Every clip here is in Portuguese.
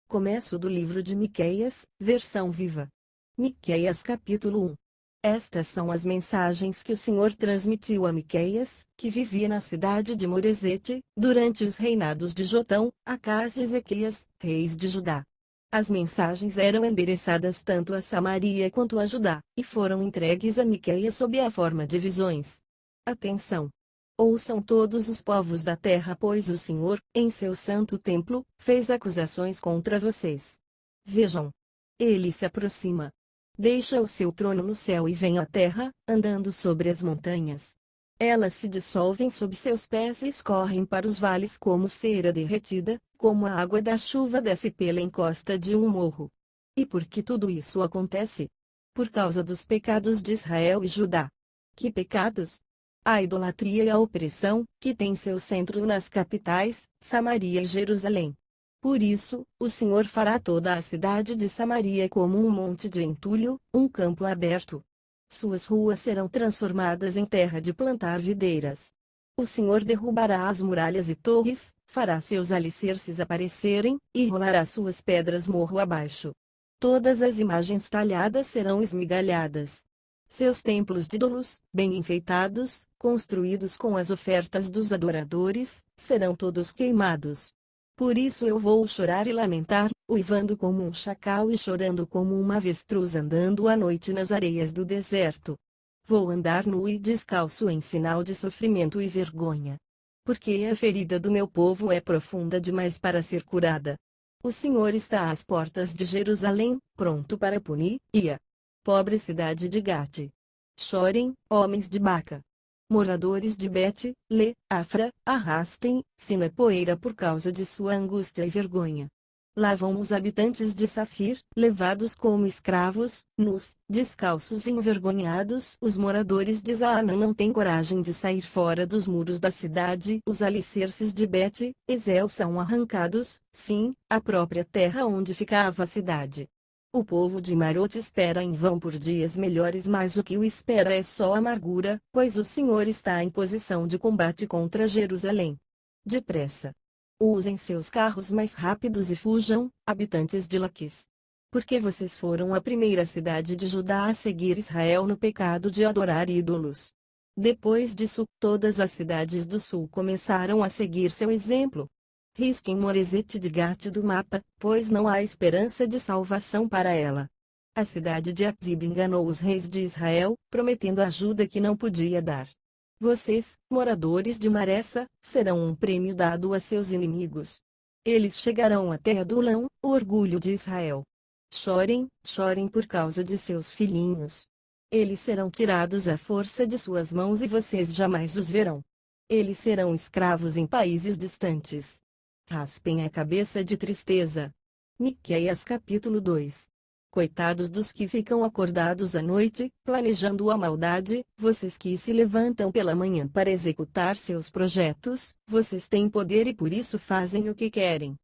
Começo do livro de Miqueias, versão viva. Miqueias capítulo 1. Estas são as mensagens que o Senhor transmitiu a Miqueias, que vivia na cidade de Moresete, durante os reinados de Jotão, Acás e Ezequias, reis de Judá. As mensagens eram endereçadas tanto a Samaria quanto a Judá, e foram entregues a Miqueias sob a forma de visões. Atenção! Ouçam todos os povos da terra, pois o Senhor, em seu santo templo, fez acusações contra vocês. Vejam! Ele se aproxima. Deixa o seu trono no céu e vem à terra, andando sobre as montanhas. Elas se dissolvem sob seus pés e escorrem para os vales como cera derretida, como a água da chuva desce pela encosta de um morro. E por que tudo isso acontece? Por causa dos pecados de Israel e Judá. Que pecados? A idolatria e a opressão, que tem seu centro nas capitais, Samaria e Jerusalém. Por isso, o Senhor fará toda a cidade de Samaria como um monte de entulho, um campo aberto. Suas ruas serão transformadas em terra de plantar videiras. O Senhor derrubará as muralhas e torres, fará seus alicerces aparecerem, e rolará suas pedras morro abaixo. Todas as imagens talhadas serão esmigalhadas. Seus templos de ídolos, bem enfeitados, construídos com as ofertas dos adoradores, serão todos queimados. Por isso eu vou chorar e lamentar, uivando como um chacal e chorando como uma avestruz andando à noite nas areias do deserto. Vou andar nu e descalço em sinal de sofrimento e vergonha. Porque a ferida do meu povo é profunda demais para ser curada. O Senhor está às portas de Jerusalém, pronto para punir, e a pobre cidade de Gate. Chorem, homens de Baca. Moradores de Bet-le, Afra, arrastem-se na poeira por causa de sua angústia e vergonha. Lá vão os habitantes de Safir, levados como escravos, nus, descalços e envergonhados. Os moradores de Zaanã não têm coragem de sair fora dos muros da cidade. Os alicerces de Bet-Ezel são arrancados, sim, a própria terra onde ficava a cidade. O povo de Marote espera em vão por dias melhores, mas o que o espera é só amargura, pois o Senhor está em posição de combate contra Jerusalém. Depressa! Usem seus carros mais rápidos e fujam, habitantes de Laquis. Porque vocês foram a primeira cidade de Judá a seguir Israel no pecado de adorar ídolos. Depois disso, todas as cidades do sul começaram a seguir seu exemplo. Risquem Moresete de Gate do mapa, pois não há esperança de salvação para ela. A cidade de Aczib enganou os reis de Israel, prometendo ajuda que não podia dar. Vocês, moradores de Maressa, serão um prêmio dado a seus inimigos. Eles chegarão até Adulão, o orgulho de Israel. Chorem, chorem por causa de seus filhinhos. Eles serão tirados à força de suas mãos e vocês jamais os verão. Eles serão escravos em países distantes. Raspem a cabeça de tristeza. Miqueias capítulo 2. Coitados dos que ficam acordados à noite, planejando a maldade, vocês que se levantam pela manhã para executar seus projetos, vocês têm poder e por isso fazem o que querem.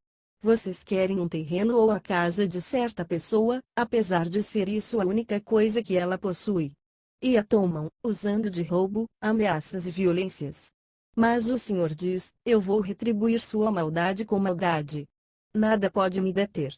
Vocês querem um terreno ou a casa de certa pessoa, apesar de ser isso a única coisa que ela possui. E a tomam, usando de roubo, ameaças e violências. Mas o Senhor diz: eu vou retribuir sua maldade com maldade. Nada pode me deter.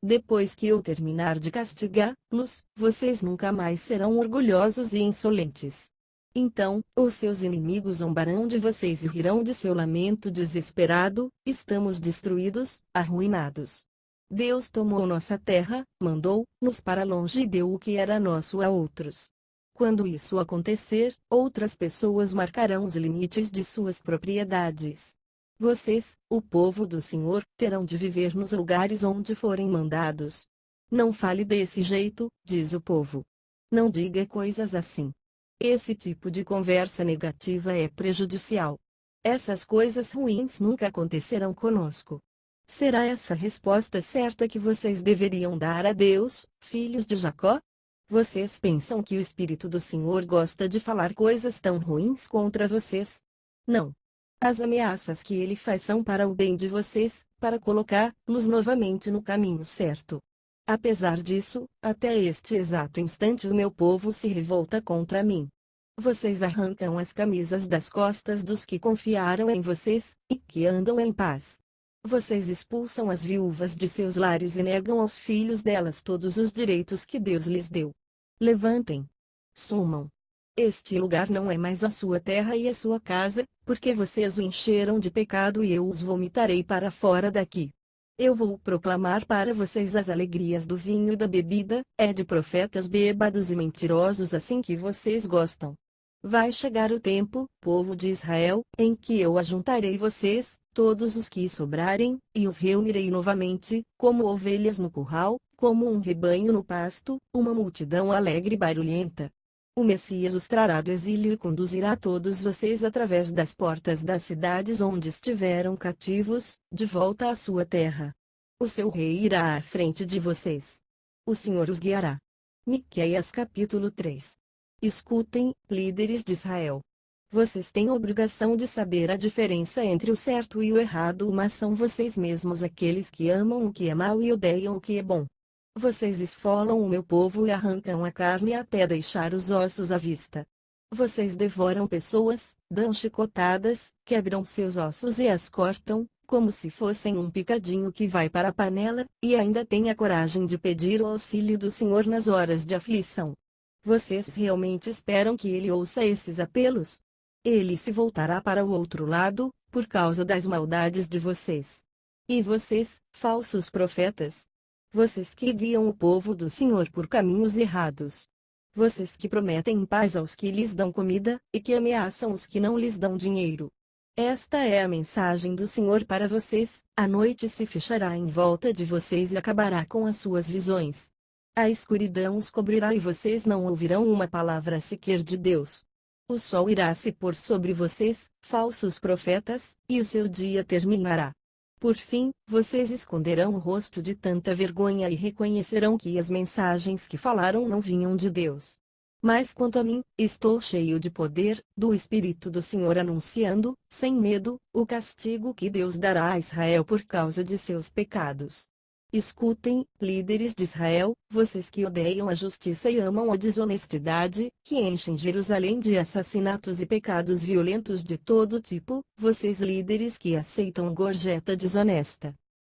Depois que eu terminar de castigá-los, vocês nunca mais serão orgulhosos e insolentes. Então, os seus inimigos zombarão de vocês e rirão de seu lamento desesperado: estamos destruídos, arruinados. Deus tomou nossa terra, mandou-nos para longe e deu o que era nosso a outros. Quando isso acontecer, outras pessoas marcarão os limites de suas propriedades. Vocês, o povo do Senhor, terão de viver nos lugares onde forem mandados. Não fale desse jeito, diz o povo. Não diga coisas assim. Esse tipo de conversa negativa é prejudicial. Essas coisas ruins nunca acontecerão conosco. Será essa a resposta certa que vocês deveriam dar a Deus, filhos de Jacó? Vocês pensam que o Espírito do Senhor gosta de falar coisas tão ruins contra vocês? Não. As ameaças que ele faz são para o bem de vocês, para colocá-los novamente no caminho certo. Apesar disso, até este exato instante o meu povo se revolta contra mim. Vocês arrancam as camisas das costas dos que confiaram em vocês, e que andam em paz. Vocês expulsam as viúvas de seus lares e negam aos filhos delas todos os direitos que Deus lhes deu. Levantem. Sumam. Este lugar não é mais a sua terra e a sua casa, porque vocês o encheram de pecado e eu os vomitarei para fora daqui. Eu vou proclamar para vocês as alegrias do vinho e da bebida, é de profetas bêbados e mentirosos assim que vocês gostam. Vai chegar o tempo, povo de Israel, em que eu ajuntarei vocês, todos os que sobrarem, e os reunirei novamente, como ovelhas no curral, como um rebanho no pasto, uma multidão alegre e barulhenta. O Messias os trará do exílio e conduzirá todos vocês através das portas das cidades onde estiveram cativos, de volta à sua terra. O seu rei irá à frente de vocês. O Senhor os guiará. Miqueias capítulo 3. Escutem, líderes de Israel. Vocês têm a obrigação de saber a diferença entre o certo e o errado, mas são vocês mesmos aqueles que amam o que é mau e odeiam o que é bom. Vocês esfolam o meu povo e arrancam a carne até deixar os ossos à vista. Vocês devoram pessoas, dão chicotadas, quebram seus ossos e as cortam, como se fossem um picadinho que vai para a panela, e ainda têm a coragem de pedir o auxílio do Senhor nas horas de aflição. Vocês realmente esperam que ele ouça esses apelos? Ele se voltará para o outro lado, por causa das maldades de vocês. E vocês, falsos profetas? Vocês que guiam o povo do Senhor por caminhos errados. Vocês que prometem paz aos que lhes dão comida, e que ameaçam os que não lhes dão dinheiro. Esta é a mensagem do Senhor para vocês: a noite se fechará em volta de vocês e acabará com as suas visões. A escuridão os cobrirá e vocês não ouvirão uma palavra sequer de Deus. O sol irá se pôr sobre vocês, falsos profetas, e o seu dia terminará. Por fim, vocês esconderão o rosto de tanta vergonha e reconhecerão que as mensagens que falaram não vinham de Deus. Mas quanto a mim, estou cheio de poder, do Espírito do Senhor anunciando, sem medo, o castigo que Deus dará a Israel por causa de seus pecados. Escutem, líderes de Israel, vocês que odeiam a justiça e amam a desonestidade, que enchem Jerusalém de assassinatos e pecados violentos de todo tipo, vocês líderes que aceitam gorjeta desonesta.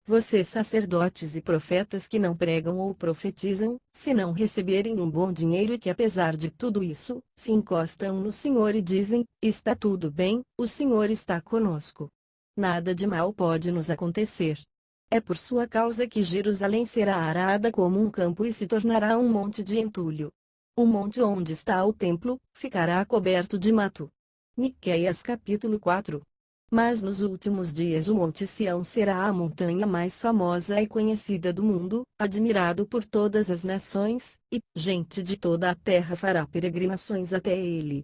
Vocês sacerdotes e profetas que não pregam ou profetizam, se não receberem um bom dinheiro e que apesar de tudo isso, se encostam no Senhor e dizem, está tudo bem, o Senhor está conosco. Nada de mal pode nos acontecer. É por sua causa que Jerusalém será arada como um campo e se tornará um monte de entulho. O monte onde está o templo, ficará coberto de mato. Miqueias capítulo 4. Mas nos últimos dias o Monte Sião será a montanha mais famosa e conhecida do mundo, admirado por todas as nações, e gente de toda a terra fará peregrinações até ele.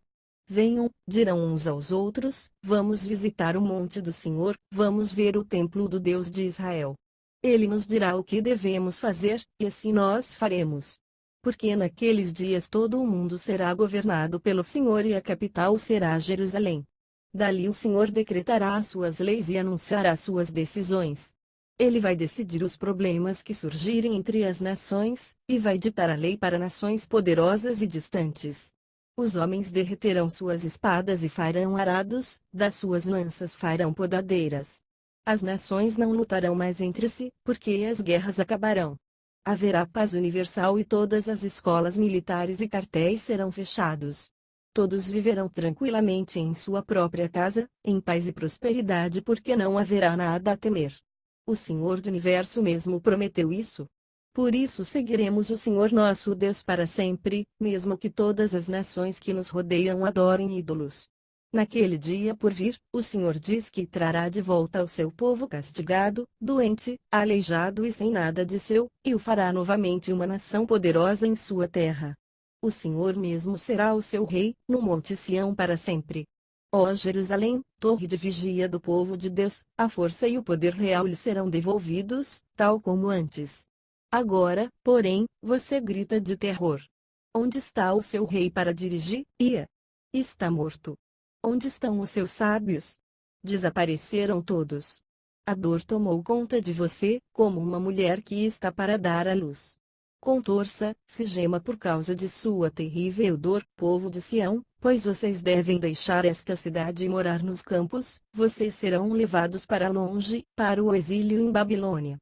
Venham, dirão uns aos outros, vamos visitar o monte do Senhor, vamos ver o templo do Deus de Israel. Ele nos dirá o que devemos fazer, e assim nós faremos. Porque naqueles dias todo o mundo será governado pelo Senhor e a capital será Jerusalém. Dali o Senhor decretará as suas leis e anunciará suas decisões. Ele vai decidir os problemas que surgirem entre as nações, e vai ditar a lei para nações poderosas e distantes. Os homens derreterão suas espadas e farão arados, das suas lanças farão podadeiras. As nações não lutarão mais entre si, porque as guerras acabarão. Haverá paz universal e todas as escolas militares e quartéis serão fechados. Todos viverão tranquilamente em sua própria casa, em paz e prosperidade, porque não haverá nada a temer. O Senhor do Universo mesmo prometeu isso. Por isso seguiremos o Senhor nosso Deus para sempre, mesmo que todas as nações que nos rodeiam adorem ídolos. Naquele dia por vir, o Senhor diz que trará de volta o seu povo castigado, doente, aleijado e sem nada de seu, e o fará novamente uma nação poderosa em sua terra. O Senhor mesmo será o seu rei, no Monte Sião para sempre. Ó Jerusalém, torre de vigia do povo de Deus, a força e o poder real lhe serão devolvidos, tal como antes. Agora, porém, você grita de terror. Onde está o seu rei para dirigir? Ia. Está morto. Onde estão os seus sábios? Desapareceram todos. A dor tomou conta de você, como uma mulher que está para dar à luz. Contorça, se gema por causa de sua terrível dor, povo de Sião, pois vocês devem deixar esta cidade e morar nos campos, vocês serão levados para longe, para o exílio em Babilônia.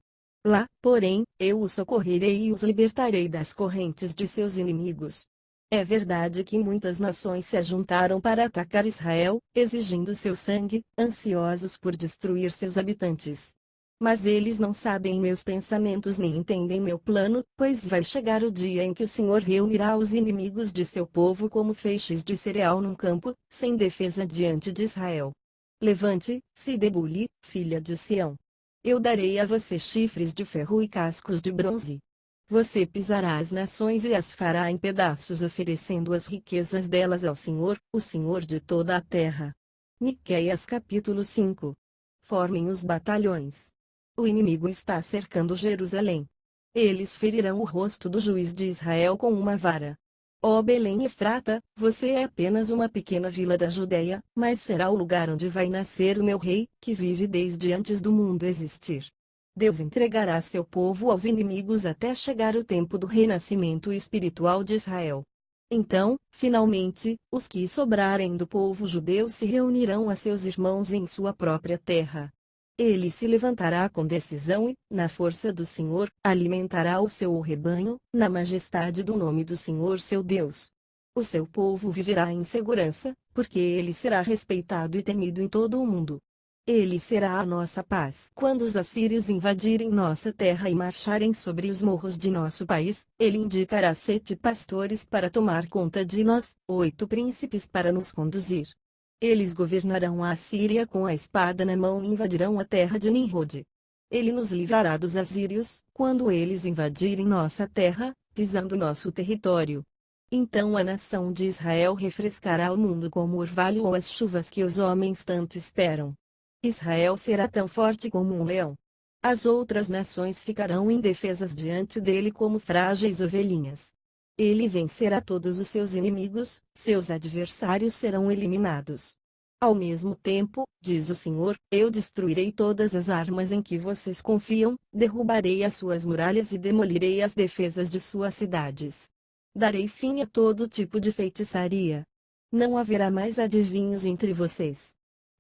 Lá, porém, eu os socorrerei e os libertarei das correntes de seus inimigos. É verdade que muitas nações se ajuntaram para atacar Israel, exigindo seu sangue, ansiosos por destruir seus habitantes. Mas eles não sabem meus pensamentos nem entendem meu plano, pois vai chegar o dia em que o Senhor reunirá os inimigos de seu povo como feixes de cereal num campo, sem defesa diante de Israel. Levante-se, debule, filha de Sião. Eu darei a você chifres de ferro e cascos de bronze. Você pisará as nações e as fará em pedaços, oferecendo as riquezas delas ao Senhor, o Senhor de toda a terra. Miqueias capítulo 5. Formem os batalhões. O inimigo está cercando Jerusalém. Eles ferirão o rosto do juiz de Israel com uma vara. Ó Belém Efrata, você é apenas uma pequena vila da Judeia, mas será o lugar onde vai nascer o meu rei, que vive desde antes do mundo existir. Deus entregará seu povo aos inimigos até chegar o tempo do renascimento espiritual de Israel. Então, finalmente, os que sobrarem do povo judeu se reunirão a seus irmãos em sua própria terra. Ele se levantará com decisão e, na força do Senhor, alimentará o seu rebanho, na majestade do nome do Senhor seu Deus. O seu povo viverá em segurança, porque ele será respeitado e temido em todo o mundo. Ele será a nossa paz. Quando os assírios invadirem nossa terra e marcharem sobre os morros de nosso país, ele indicará 7 pastores para tomar conta de nós, 8 príncipes para nos conduzir. Eles governarão a Assíria com a espada na mão e invadirão a terra de Nimrod. Ele nos livrará dos assírios, quando eles invadirem nossa terra, pisando nosso território. Então a nação de Israel refrescará o mundo como o orvalho ou as chuvas que os homens tanto esperam. Israel será tão forte como um leão. As outras nações ficarão indefesas diante dele como frágeis ovelhinhas. Ele vencerá todos os seus inimigos, seus adversários serão eliminados. Ao mesmo tempo, diz o Senhor, eu destruirei todas as armas em que vocês confiam, derrubarei as suas muralhas e demolirei as defesas de suas cidades. Darei fim a todo tipo de feitiçaria. Não haverá mais adivinhos entre vocês.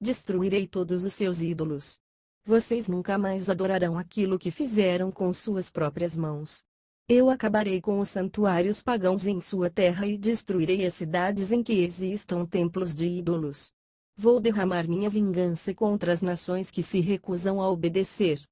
Destruirei todos os seus ídolos. Vocês nunca mais adorarão aquilo que fizeram com suas próprias mãos. Eu acabarei com os santuários pagãos em sua terra e destruirei as cidades em que existam templos de ídolos. Vou derramar minha vingança contra as nações que se recusam a obedecer.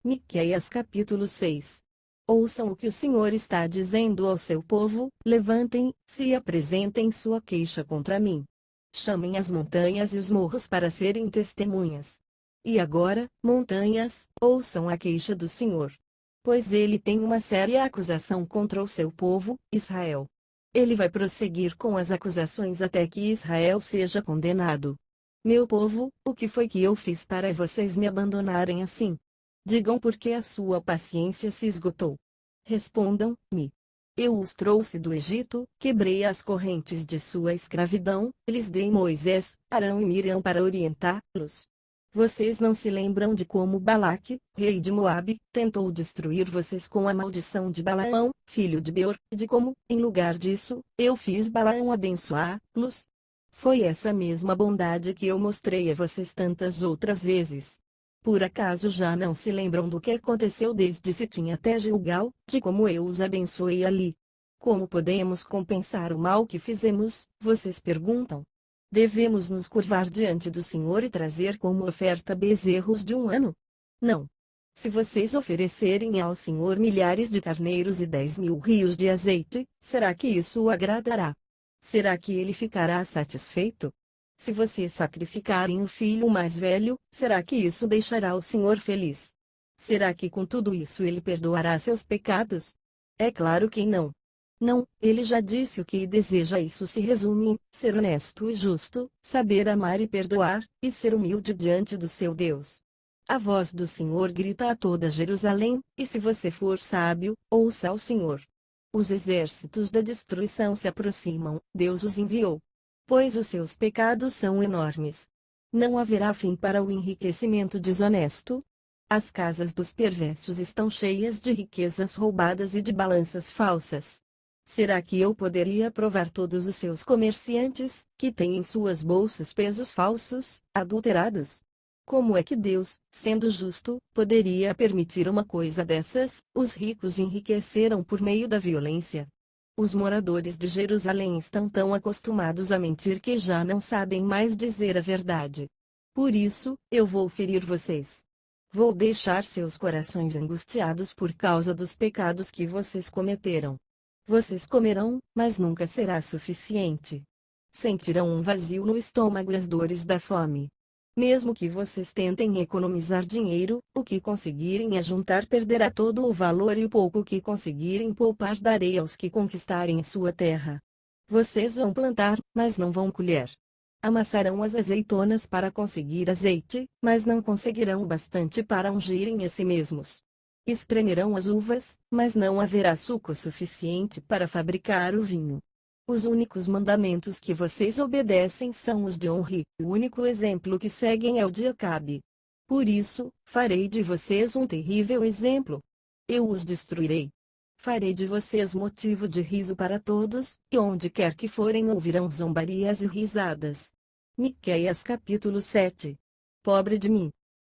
Miqueias capítulo 6. Ouçam o que o Senhor está dizendo ao seu povo, levantem-se e apresentem sua queixa contra mim. Chamem as montanhas e os morros para serem testemunhas. E agora, montanhas, ouçam a queixa do Senhor. Pois ele tem uma séria acusação contra o seu povo, Israel. Ele vai prosseguir com as acusações até que Israel seja condenado. Meu povo, o que foi que eu fiz para vocês me abandonarem assim? Digam por que a sua paciência se esgotou. Respondam-me. Eu os trouxe do Egito, quebrei as correntes de sua escravidão, lhes dei Moisés, Arão e Miriam para orientá-los. Vocês não se lembram de como Balaque, rei de Moabe, tentou destruir vocês com a maldição de Balaão, filho de Beor, e de como, em lugar disso, eu fiz Balaão abençoá-los? Foi essa mesma bondade que eu mostrei a vocês tantas outras vezes. Por acaso já não se lembram do que aconteceu desde Sitim até Gilgal, de como eu os abençoei ali? Como podemos compensar o mal que fizemos, vocês perguntam? Devemos nos curvar diante do Senhor e trazer como oferta bezerros de um ano? Não. Se vocês oferecerem ao Senhor milhares de carneiros e 10.000 rios de azeite, será que isso o agradará? Será que ele ficará satisfeito? Se vocês sacrificarem o filho mais velho, será que isso deixará o Senhor feliz? Será que com tudo isso ele perdoará seus pecados? É claro que não. Não, ele já disse o que deseja. Isso se resume em ser honesto e justo, saber amar e perdoar, e ser humilde diante do seu Deus. A voz do Senhor grita a toda Jerusalém, e se você for sábio, ouça ao Senhor. Os exércitos da destruição se aproximam, Deus os enviou. Pois os seus pecados são enormes. Não haverá fim para o enriquecimento desonesto. As casas dos perversos estão cheias de riquezas roubadas e de balanças falsas. Será que eu poderia provar todos os seus comerciantes, que têm em suas bolsas pesos falsos, adulterados? Como é que Deus, sendo justo, poderia permitir uma coisa dessas? Os ricos enriqueceram por meio da violência. Os moradores de Jerusalém estão tão acostumados a mentir que já não sabem mais dizer a verdade. Por isso, eu vou ferir vocês. Vou deixar seus corações angustiados por causa dos pecados que vocês cometeram. Vocês comerão, mas nunca será suficiente. Sentirão um vazio no estômago e as dores da fome. Mesmo que vocês tentem economizar dinheiro, o que conseguirem ajuntar perderá todo o valor e o pouco que conseguirem poupar darei aos que conquistarem sua terra. Vocês vão plantar, mas não vão colher. Amassarão as azeitonas para conseguir azeite, mas não conseguirão o bastante para ungirem a si mesmos. Espremerão as uvas, mas não haverá suco suficiente para fabricar o vinho. Os únicos mandamentos que vocês obedecem são os de honra, e o único exemplo que seguem é o de Acabe. Por isso, farei de vocês um terrível exemplo. Eu os destruirei. Farei de vocês motivo de riso para todos, e onde quer que forem ouvirão zombarias e risadas. Miqueias capítulo 7. Pobre de mim!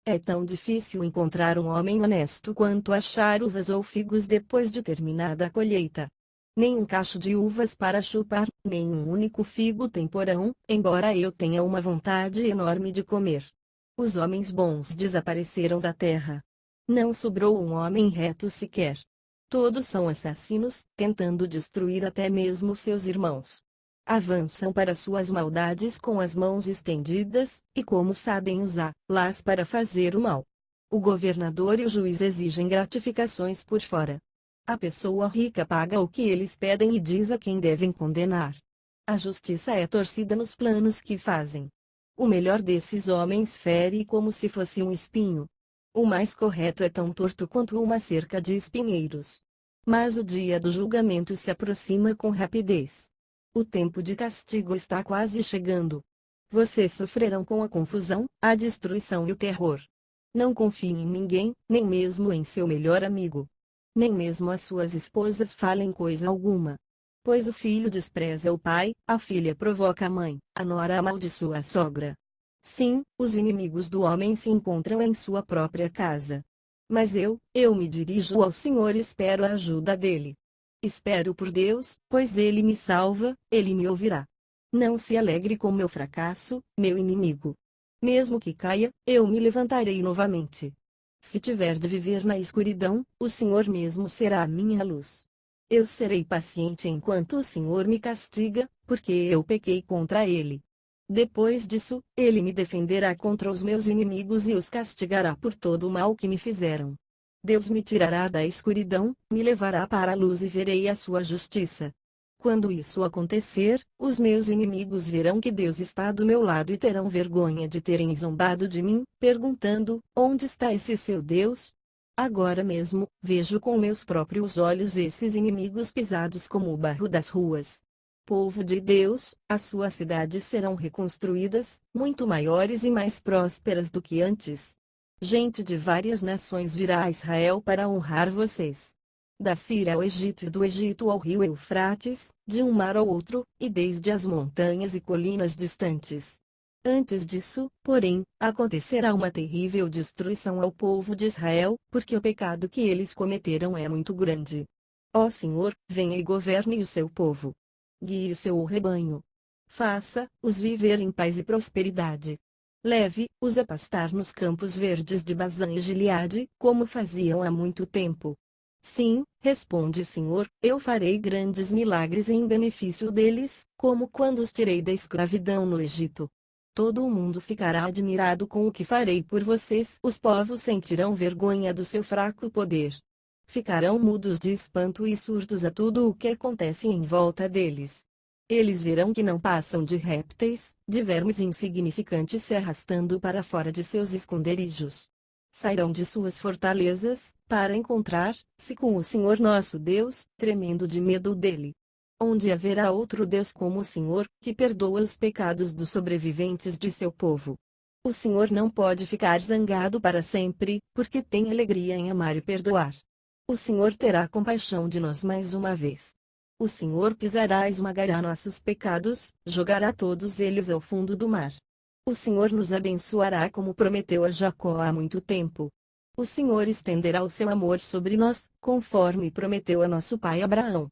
É tão difícil encontrar um homem honesto quanto achar uvas ou figos depois de terminada a colheita. Nem um cacho de uvas para chupar, nem um único figo tem porão, embora eu tenha uma vontade enorme de comer. Os homens bons desapareceram da terra. Não sobrou um homem reto sequer. Todos são assassinos, tentando destruir até mesmo seus irmãos. Avançam para suas maldades com as mãos estendidas, e como sabem usá-las para fazer o mal. O governador e o juiz exigem gratificações por fora. A pessoa rica paga o que eles pedem e diz a quem devem condenar. A justiça é torcida nos planos que fazem. O melhor desses homens fere como se fosse um espinho. O mais correto é tão torto quanto uma cerca de espinheiros. Mas o dia do julgamento se aproxima com rapidez. O tempo de castigo está quase chegando. Vocês sofrerão com a confusão, a destruição e o terror. Não confiem em ninguém, nem mesmo em seu melhor amigo. Nem mesmo as suas esposas falem coisa alguma. Pois o filho despreza o pai, a filha provoca a mãe, a nora amaldiçoa a sogra. Sim, os inimigos do homem se encontram em sua própria casa. Mas eu me dirijo ao Senhor e espero a ajuda dele. Espero por Deus, pois ele me salva, ele me ouvirá. Não se alegre com meu fracasso, meu inimigo. Mesmo que caia, eu me levantarei novamente. Se tiver de viver na escuridão, o Senhor mesmo será a minha luz. Eu serei paciente enquanto o Senhor me castiga, porque eu pequei contra ele. Depois disso, ele me defenderá contra os meus inimigos e os castigará por todo o mal que me fizeram. Deus me tirará da escuridão, me levará para a luz e verei a sua justiça. Quando isso acontecer, os meus inimigos verão que Deus está do meu lado e terão vergonha de terem zombado de mim, perguntando: onde está esse seu Deus? Agora mesmo, vejo com meus próprios olhos esses inimigos pisados como o barro das ruas. Povo de Deus, as suas cidades serão reconstruídas, muito maiores e mais prósperas do que antes. Gente de várias nações virá a Israel para honrar vocês. Da Síria ao Egito e do Egito ao rio Eufrates, de um mar ao outro, e desde as montanhas e colinas distantes. Antes disso, porém, acontecerá uma terrível destruição ao povo de Israel, porque o pecado que eles cometeram é muito grande. Ó Senhor, venha e governe o seu povo. Guie o seu rebanho. Faça-os viver em paz e prosperidade. Leve-os a pastar nos campos verdes de Bazã e Gileade, como faziam há muito tempo. Sim, responde o Senhor, eu farei grandes milagres em benefício deles, como quando os tirei da escravidão no Egito. Todo o mundo ficará admirado com o que farei por vocês. Os povos sentirão vergonha do seu fraco poder. Ficarão mudos de espanto e surdos a tudo o que acontece em volta deles. Eles verão que não passam de répteis, de vermes insignificantes se arrastando para fora de seus esconderijos. Sairão de suas fortalezas, para encontrar-se com o Senhor nosso Deus, tremendo de medo dele. Onde haverá outro Deus como o Senhor, que perdoa os pecados dos sobreviventes de seu povo? O Senhor não pode ficar zangado para sempre, porque tem alegria em amar e perdoar. O Senhor terá compaixão de nós mais uma vez. O Senhor pisará e esmagará nossos pecados, jogará todos eles ao fundo do mar. O Senhor nos abençoará como prometeu a Jacó há muito tempo. O Senhor estenderá o seu amor sobre nós, conforme prometeu a nosso pai Abraão.